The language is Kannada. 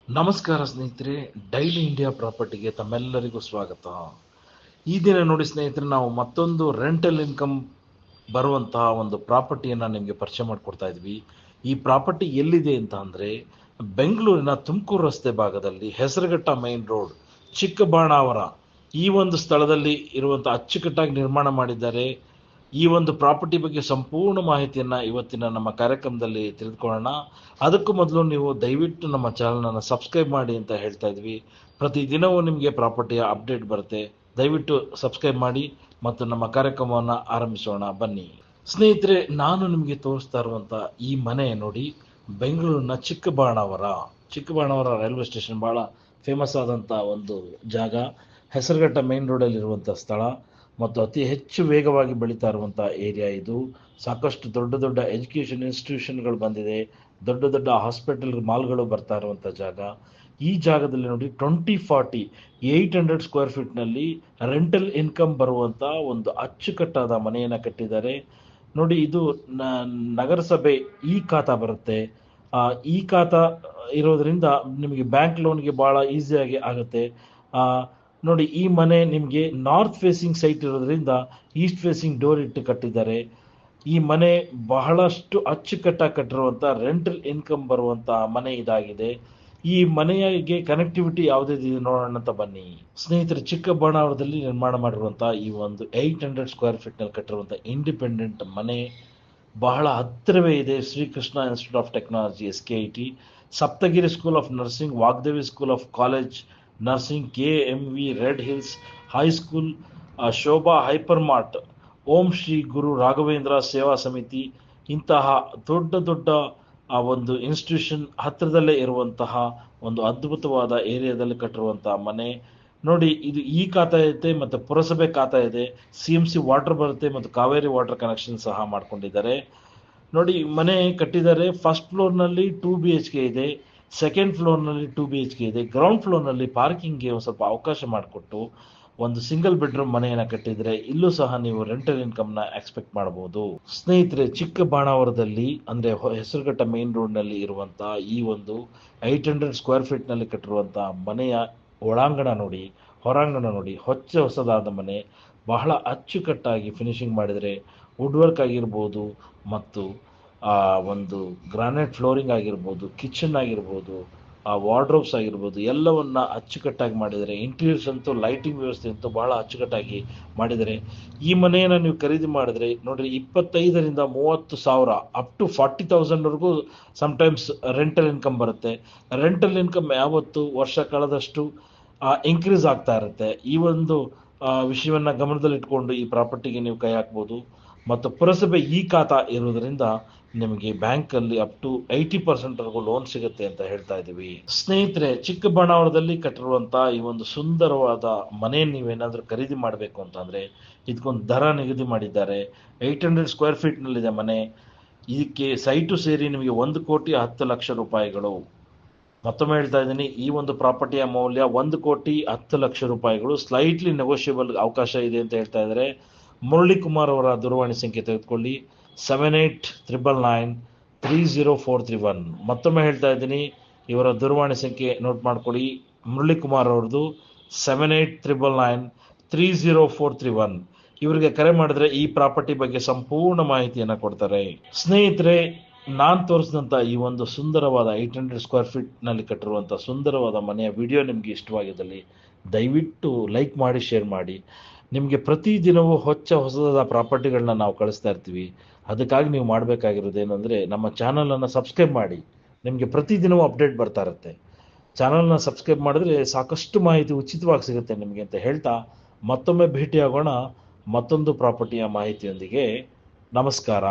ನಮಸ್ಕಾರ ಸ್ನೇಹಿತರೆ, ಡೈಲಿ ಇಂಡಿಯಾ ಪ್ರಾಪರ್ಟಿಗೆ ತಮ್ಮೆಲ್ಲರಿಗೂ ಸ್ವಾಗತ. ಈ ದಿನ ನೋಡಿ ಸ್ನೇಹಿತರೆ, ನಾವು ಮತ್ತೊಂದು ರೆಂಟಲ್ ಇನ್ಕಮ್ ಬರುವಂತಹ ಒಂದು ಪ್ರಾಪರ್ಟಿಯನ್ನು ನಿಮಗೆ ಪರಿಚಯ ಮಾಡಿಕೊಡ್ತಾ ಇದ್ವಿ. ಈ ಪ್ರಾಪರ್ಟಿ ಎಲ್ಲಿದೆ ಅಂತ ಅಂದರೆ, ಬೆಂಗಳೂರಿನ ತುಮಕೂರು ರಸ್ತೆ ಭಾಗದಲ್ಲಿ ಹೆಸರುಘಟ್ಟ ಮೈನ್ ರೋಡ್, ಚಿಕ್ಕಬಾಣಾವರ, ಈ ಒಂದು ಸ್ಥಳದಲ್ಲಿ ಇರುವಂಥ ಅಚ್ಚುಕಟ್ಟಾಗಿ ನಿರ್ಮಾಣ ಮಾಡಿದ್ದಾರೆ. ಈ ಒಂದು ಪ್ರಾಪರ್ಟಿ ಬಗ್ಗೆ ಸಂಪೂರ್ಣ ಮಾಹಿತಿಯನ್ನು ಇವತ್ತಿನ ನಮ್ಮ ಕಾರ್ಯಕ್ರಮದಲ್ಲಿ ತಿಳಿದುಕೊಳ್ಳೋಣ. ಅದಕ್ಕೂ ಮೊದಲು ನೀವು ದಯವಿಟ್ಟು ನಮ್ಮ ಚಾನಲನ್ನು ಸಬ್ಸ್ಕ್ರೈಬ್ ಮಾಡಿ ಅಂತ ಹೇಳ್ತಾ ಇದ್ವಿ. ಪ್ರತಿದಿನವೂ ನಿಮಗೆ ಪ್ರಾಪರ್ಟಿಯ ಅಪ್ಡೇಟ್ ಬರುತ್ತೆ. ದಯವಿಟ್ಟು ಸಬ್ಸ್ಕ್ರೈಬ್ ಮಾಡಿ ಮತ್ತು ನಮ್ಮ ಕಾರ್ಯಕ್ರಮವನ್ನು ಆರಂಭಿಸೋಣ ಬನ್ನಿ. ಸ್ನೇಹಿತರೆ, ನಾನು ನಿಮಗೆ ತೋರಿಸ್ತಾ ಇರುವಂಥ ಈ ಮನೆ ನೋಡಿ, ಬೆಂಗಳೂರಿನ ಚಿಕ್ಕಬಾಣಾವರ ರೈಲ್ವೆ ಸ್ಟೇಷನ್ ಭಾಳ ಫೇಮಸ್ ಆದಂಥ ಒಂದು ಜಾಗ. ಹೆಸರುಘಟ್ಟ ಮೇನ್ ರೋಡಲ್ಲಿರುವಂಥ ಸ್ಥಳ ಮತ್ತು ಅತಿ ಹೆಚ್ಚು ವೇಗವಾಗಿ ಬೆಳೀತಾ ಇರುವಂಥ ಏರಿಯಾ ಇದು. ಸಾಕಷ್ಟು ದೊಡ್ಡ ದೊಡ್ಡ ಎಜುಕೇಷನ್ ಇನ್ಸ್ಟಿಟ್ಯೂಷನ್ಗಳು ಬಂದಿದೆ, ದೊಡ್ಡ ದೊಡ್ಡ ಹಾಸ್ಪಿಟಲ್ ಮಾಲ್ಗಳು ಬರ್ತಾ ಇರುವಂಥ ಜಾಗ. ಈ ಜಾಗದಲ್ಲಿ ನೋಡಿ 2040 800 ಸ್ಕ್ವೇರ್ ಫೀಟ್ನಲ್ಲಿ ರೆಂಟಲ್ ಇನ್ಕಮ್ ಬರುವಂಥ ಒಂದು ಅಚ್ಚುಕಟ್ಟಾದ ಮನೆಯನ್ನು ಕಟ್ಟಿದ್ದಾರೆ ನೋಡಿ. ಇದು ನಗರಸಭೆ ಈ ಖಾತಾ ಬರುತ್ತೆ. ಈ ಖಾತಾ ಇರೋದ್ರಿಂದ ನಿಮಗೆ ಬ್ಯಾಂಕ್ ಲೋನ್ಗೆ ಭಾಳ ಈಸಿಯಾಗಿ ಆಗುತ್ತೆ. ನೋಡಿ, ಈ ಮನೆ ನಿಮಗೆ ನಾರ್ತ್ ಫೇಸಿಂಗ್ ಸೈಟ್ ಇರೋದ್ರಿಂದ ಈಸ್ಟ್ ಫೇಸಿಂಗ್ ಡೋರ್ ಇಟ್ಟು ಕಟ್ಟಿದ್ದಾರೆ. ಈ ಮನೆ ಬಹಳಷ್ಟು ಅಚ್ಚುಕಟ್ಟಾಗಿ ಕಟ್ಟಿರುವಂಥ ರೆಂಟಲ್ ಇನ್ಕಮ್ ಬರುವಂಥ ಮನೆ ಇದಾಗಿದೆ. ಈ ಮನೆಗೆ ಕನೆಕ್ಟಿವಿಟಿ ಯಾವುದಿದೆ ನೋಡೋಣ ಅಂತ ಬನ್ನಿ. ಸ್ನೇಹಿತರೆ, ಚಿಕ್ಕಬಾಣಾವರದಲ್ಲಿ ನಿರ್ಮಾಣ ಮಾಡಿರುವಂಥ ಈ ಒಂದು 800 ಸ್ಕ್ವೇರ್ ಫೀಟ್ನಲ್ಲಿ ಕಟ್ಟಿರುವಂಥ ಇಂಡಿಪೆಂಡೆಂಟ್ ಮನೆ ಬಹಳ ಹತ್ತಿರವೇ ಇದೆ. Srikrishna institute of technology SKIT, Saptagiri school of nursing, Vagdevi school of college nursing, KMV red hills high school, Shobha hyper mart, Om Shri Guru Raghavendra Seva Samiti, ಇಂತಹ ದೊಡ್ಡ ದೊಡ್ಡ ಒಂದು ಇನ್ಸ್ಟಿಟ್ಯೂಷನ್ ಹತ್ತಿರದಲ್ಲೇ ಇರುವಂತಹ ಒಂದು ಅದ್ಭುತವಾದ ಏರಿಯಾದಲ್ಲಿ ಕಟ್ಟಿರುವಂತಹ ಮನೆ ನೋಡಿ. ಇದು ಈ ಖಾತಾ ಐತೆ ಮತ್ತು ಪುರಸಭೆ ಖಾತಾ ಇದೆ. CMC ವಾಟರ್ ಬರುತ್ತೆ ಮತ್ತು ಕಾವೇರಿ ವಾಟರ್ ಕನೆಕ್ಷನ್ ಸಹ ಮಾಡ್ಕೊಂಡಿದ್ದಾರೆ ನೋಡಿ. ಮನೆ ಕಟ್ಟಿದ್ದಾರೆ. ಫಸ್ಟ್ ಫ್ಲೋರ್ನಲ್ಲಿ 2 BHK ಇದೆ, ಸೆಕೆಂಡ್ ಫ್ಲೋರ್ನಲ್ಲಿ 2 BHK ಇದೆ. ಗ್ರೌಂಡ್ ಫ್ಲೋರ್ನಲ್ಲಿ ಪಾರ್ಕಿಂಗ್ಗೆ ಒಂದು ಸ್ವಲ್ಪ ಅವಕಾಶ ಮಾಡಿಕೊಟ್ಟು ಒಂದು ಸಿಂಗಲ್ ಬೆಡ್ರೂಮ್ ಮನೆಯನ್ನು ಕಟ್ಟಿದರೆ ಇಲ್ಲೂ ಸಹ ನೀವು ರೆಂಟಲ್ ಇನ್ಕಮ್ನ ಎಕ್ಸ್ಪೆಕ್ಟ್ ಮಾಡಬಹುದು. ಸ್ನೇಹಿತರೆ, ಚಿಕ್ಕಬಾಣಾವರದಲ್ಲಿ ಅಂದರೆ ಹೆಸರುಘಟ್ಟ ಮೇನ್ ರೋಡ್ನಲ್ಲಿ ಇರುವಂಥ ಈ ಒಂದು 800 ಸ್ಕ್ವೇರ್ ಫೀಟ್ನಲ್ಲಿ ಕಟ್ಟಿರುವಂಥ ಮನೆಯ ಒಳಾಂಗಣ ನೋಡಿ, ಹೊರಾಂಗಣ ನೋಡಿ, ಹೊಸದಾದ ಮನೆ. ಬಹಳ ಅಚ್ಚುಕಟ್ಟಾಗಿ ಫಿನಿಶಿಂಗ್ ಮಾಡಿದರೆ ವುಡ್ ವರ್ಕ್ ಆಗಿರ್ಬೋದು ಮತ್ತು ಒಂದು ಗ್ರಾನೈಟ್ ಫ್ಲೋರಿಂಗ್ ಆಗಿರ್ಬೋದು, ಕಿಚನ್ ಆಗಿರ್ಬೋದು, ವಾರ್ಡ್ರೋಬ್ಸ್ ಆಗಿರ್ಬೋದು, ಎಲ್ಲವನ್ನ ಅಚ್ಚುಕಟ್ಟಾಗಿ ಮಾಡಿದರೆ. ಇಂಟೀರಿಯರ್ಸ್ ಅಂತೂ ಲೈಟಿಂಗ್ ವ್ಯವಸ್ಥೆ ಅಂತೂ ಭಾಳ ಅಚ್ಚುಕಟ್ಟಾಗಿ ಮಾಡಿದರೆ. ಈ ಮನೆಯನ್ನು ನೀವು ಖರೀದಿ ಮಾಡಿದ್ರೆ ನೋಡ್ರಿ, 25,000 ರಿಂದ 30,000 ಅಪ್ ಟು 40,000ವರೆಗೂ ಸಮ್ಟೈಮ್ಸ್ ರೆಂಟಲ್ ಇನ್ಕಮ್ ಬರುತ್ತೆ. ರೆಂಟಲ್ ಇನ್ಕಮ್ ಯಾವತ್ತು ವರ್ಷ ಕಳೆದಷ್ಟು ಇನ್ಕ್ರೀಸ್ ಆಗ್ತಾ ಇರುತ್ತೆ. ಈ ಒಂದು ವಿಷಯವನ್ನು ಗಮನದಲ್ಲಿಟ್ಕೊಂಡು ಈ ಪ್ರಾಪರ್ಟಿಗೆ ನೀವು ಕೈ ಹಾಕ್ಬೋದು. ಮತ್ತು ಪುರಸಭೆ ಈ ಖಾತಾ ಇರೋದ್ರಿಂದ ನಿಮಗೆ ಬ್ಯಾಂಕಲ್ಲಿ ಅಪ್ ಟು 80% ಲೋನ್ ಸಿಗುತ್ತೆ ಅಂತ ಹೇಳ್ತಾ ಇದ್ದೀವಿ. ಸ್ನೇಹಿತರೆ, ಚಿಕ್ಕಬಾಣಾವರದಲ್ಲಿ ಕಟ್ಟಿರುವಂಥ ಈ ಒಂದು ಸುಂದರವಾದ ಮನೆ ನೀವೇನಾದರೂ ಖರೀದಿ ಮಾಡಬೇಕು ಅಂತಂದರೆ ಇದಕ್ಕೊಂದು ದರ ನಿಗದಿ ಮಾಡಿದ್ದಾರೆ. 800 ಸ್ಕ್ವೇರ್ ಫೀಟ್ನಲ್ಲಿದೆ ಮನೆ. ಇದಕ್ಕೆ ಸೈಟು ಸೇರಿ ನಿಮಗೆ 1,10,00,000 ರೂಪಾಯಿಗಳು. ಮತ್ತೊಮ್ಮೆ ಹೇಳ್ತಾ ಇದ್ದೀನಿ, ಈ ಒಂದು ಪ್ರಾಪರ್ಟಿಯ ಮೌಲ್ಯ 1,10,00,000 ರೂಪಾಯಿಗಳು. ಸ್ಲೈಟ್ಲಿ ನೆಗೋಷಿಯಬಲ್ ಅವಕಾಶ ಇದೆ ಅಂತ ಹೇಳ್ತಾ ಇದ್ದಾರೆ. ಮುರಳಿ ಕುಮಾರ್ ಅವರ ದೂರವಾಣಿ ಸಂಖ್ಯೆ ತೆಗೆದುಕೊಳ್ಳಿ, 7899930431. ಮತ್ತೊಮ್ಮೆ ಹೇಳ್ತಾ ಇದ್ದೀನಿ, ಇವರ ದೂರವಾಣಿ ಸಂಖ್ಯೆ ನೋಟ್ ಮಾಡ್ಕೊಳ್ಳಿ. ಮುರಳಿ ಕುಮಾರ್ ಅವ್ರದ್ದು 7899930431. ಇವರಿಗೆ ಕರೆ ಮಾಡಿದ್ರೆ ಈ ಪ್ರಾಪರ್ಟಿ ಬಗ್ಗೆ ಸಂಪೂರ್ಣ ಮಾಹಿತಿಯನ್ನು ಕೊಡ್ತಾರೆ. ಸ್ನೇಹಿತರೆ, ನಾನು ತೋರಿಸಿದಂಥ ಈ ಒಂದು ಸುಂದರವಾದ 800 ಸ್ಕ್ವೇರ್ ಫೀಟ್ನಲ್ಲಿ ಕಟ್ಟಿರುವಂಥ ಸುಂದರವಾದ ಮನೆಯ ವಿಡಿಯೋ ನಿಮಗೆ ಇಷ್ಟವಾಗಿದ್ದಲ್ಲಿ ದಯವಿಟ್ಟು ಲೈಕ್ ಮಾಡಿ, ಶೇರ್ ಮಾಡಿ. ನಿಮಗೆ ಪ್ರತಿದಿನವೂ ಹೊಸದಾದ ಪ್ರಾಪರ್ಟಿಗಳನ್ನ ನಾವು ಕಳಿಸ್ತಾ ಇರ್ತೀವಿ. ಅದಕ್ಕಾಗಿ ನೀವು ಮಾಡಬೇಕಾಗಿರೋದೇನೆಂದರೆ ನಮ್ಮ ಚಾನಲನ್ನು ಸಬ್ಸ್ಕ್ರೈಬ್ ಮಾಡಿ. ನಿಮಗೆ ಪ್ರತಿದಿನವೂ ಅಪ್ಡೇಟ್ ಬರ್ತಾ ಇರುತ್ತೆ. ಚಾನಲ್ನ ಸಬ್ಸ್ಕ್ರೈಬ್ ಮಾಡಿದ್ರೆ ಸಾಕಷ್ಟು ಮಾಹಿತಿ ಉಚಿತವಾಗಿ ಸಿಗುತ್ತೆ ನಿಮಗೆ ಅಂತ ಹೇಳ್ತಾ ಮತ್ತೊಮ್ಮೆ ಭೇಟಿಯಾಗೋಣ ಮತ್ತೊಂದು ಪ್ರಾಪರ್ಟಿಯ ಮಾಹಿತಿಯೊಂದಿಗೆ. ನಮಸ್ಕಾರ.